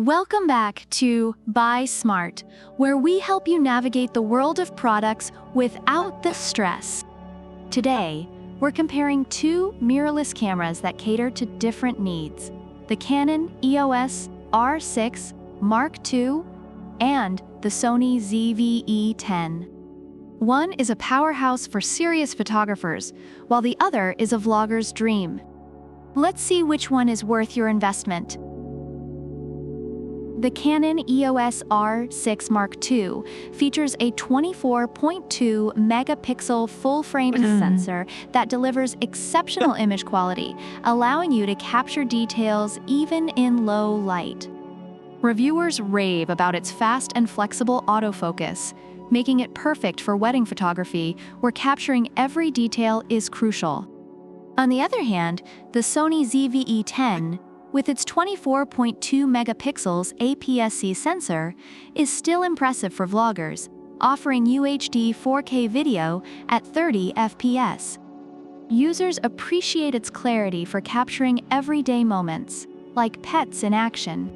Welcome back to Buy Smart, where we help you navigate the world of products without the stress. Today, we're comparing two mirrorless cameras that cater to different needs: the Canon EOS R6 Mark II and the Sony ZV-E10. One is a powerhouse for serious photographers, while the other is a vlogger's dream. Let's see which one is worth your investment. The Canon EOS R6 Mark II features a 24.2 megapixel full-frame sensor that delivers exceptional image quality, allowing you to capture details even in low light. Reviewers rave about its fast and flexible autofocus, making it perfect for wedding photography, where capturing every detail is crucial. On the other hand, the Sony ZV-E10, with its 24.2 megapixels APS-C sensor, is still impressive for vloggers, offering UHD 4K video at 30 FPS. Users appreciate its clarity for capturing everyday moments, like pets in action.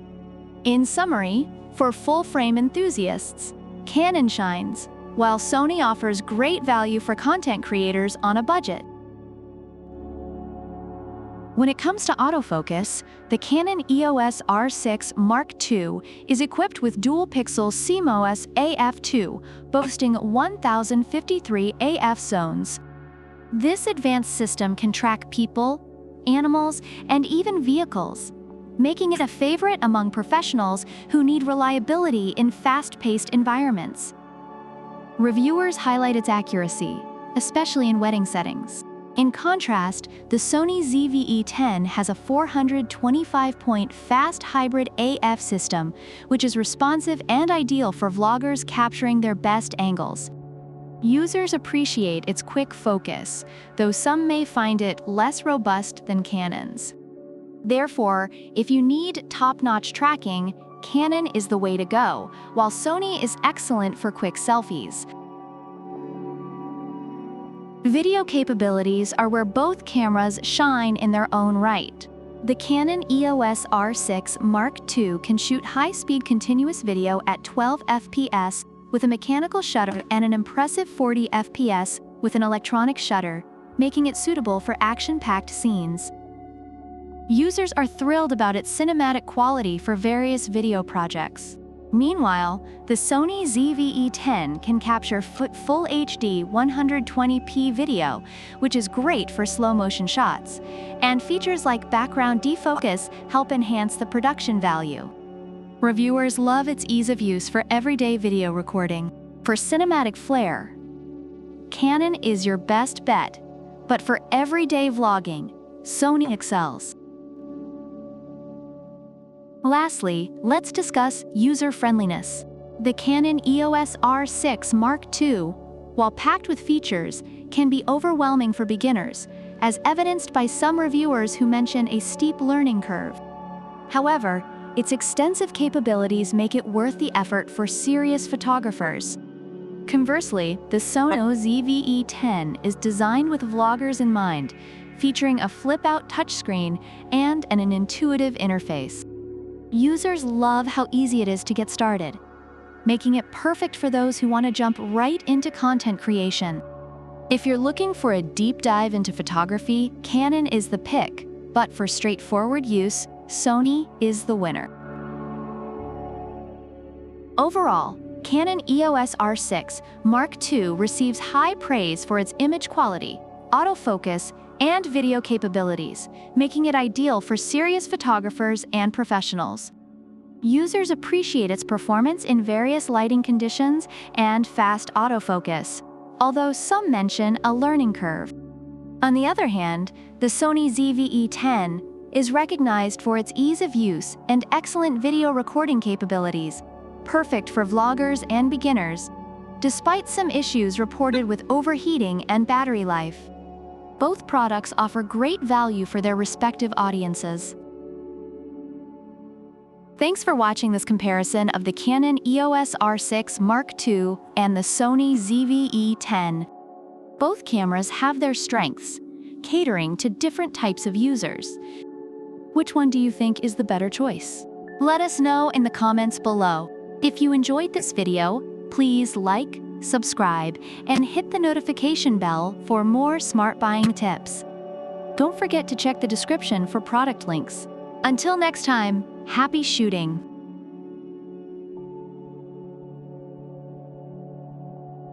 In summary, for full-frame enthusiasts, Canon shines, while Sony offers great value for content creators on a budget. When it comes to autofocus, the Canon EOS R6 Mark II is equipped with dual-pixel CMOS AF2, boasting 1053 AF zones. This advanced system can track people, animals, and even vehicles, making it a favorite among professionals who need reliability in fast-paced environments. Reviewers highlight its accuracy, especially in wedding settings. In contrast, the Sony ZV-E10 has a 425-point fast hybrid AF system, which is responsive and ideal for vloggers capturing their best angles. Users appreciate its quick focus, though some may find it less robust than Canon's. Therefore, if you need top-notch tracking, Canon is the way to go, while Sony is excellent for quick selfies. Video capabilities are where both cameras shine in their own right. The Canon EOS R6 Mark II can shoot high-speed continuous video at 12 FPS with a mechanical shutter and an impressive 40 FPS with an electronic shutter, making it suitable for action-packed scenes. Users are thrilled about its cinematic quality for various video projects. Meanwhile, the Sony ZV-E10 can capture full HD 120p video, which is great for slow-motion shots, and features like background defocus help enhance the production value. Reviewers love its ease of use for everyday video recording. For cinematic flair, Canon is your best bet, but for everyday vlogging, Sony excels. Lastly, let's discuss user-friendliness. The Canon EOS R6 Mark II, while packed with features, can be overwhelming for beginners, as evidenced by some reviewers who mention a steep learning curve. However, its extensive capabilities make it worth the effort for serious photographers. Conversely, the Sony ZV-E10 is designed with vloggers in mind, featuring a flip-out touchscreen and an intuitive interface. Users love how easy it is to get started, making it perfect for those who want to jump right into content creation. If you're looking for a deep dive into photography, Canon is the pick, but for straightforward use, Sony is the winner. Overall, Canon EOS R6 Mark II receives high praise for its image quality, autofocus, and video capabilities, making it ideal for serious photographers and professionals. Users appreciate its performance in various lighting conditions and fast autofocus, although some mention a learning curve. On the other hand, the Sony ZV-E10 is recognized for its ease of use and excellent video recording capabilities, perfect for vloggers and beginners, despite some issues reported with overheating and battery life. Both products offer great value for their respective audiences. Thanks for watching this comparison of the Canon EOS R6 Mark II and the Sony ZV-E10. Both cameras have their strengths, catering to different types of users. Which one do you think is the better choice? Let us know in the comments below. If you enjoyed this video, please like, subscribe, and hit the notification bell for more smart buying tips. Don't forget to check the description for product links. Until next time, happy shooting!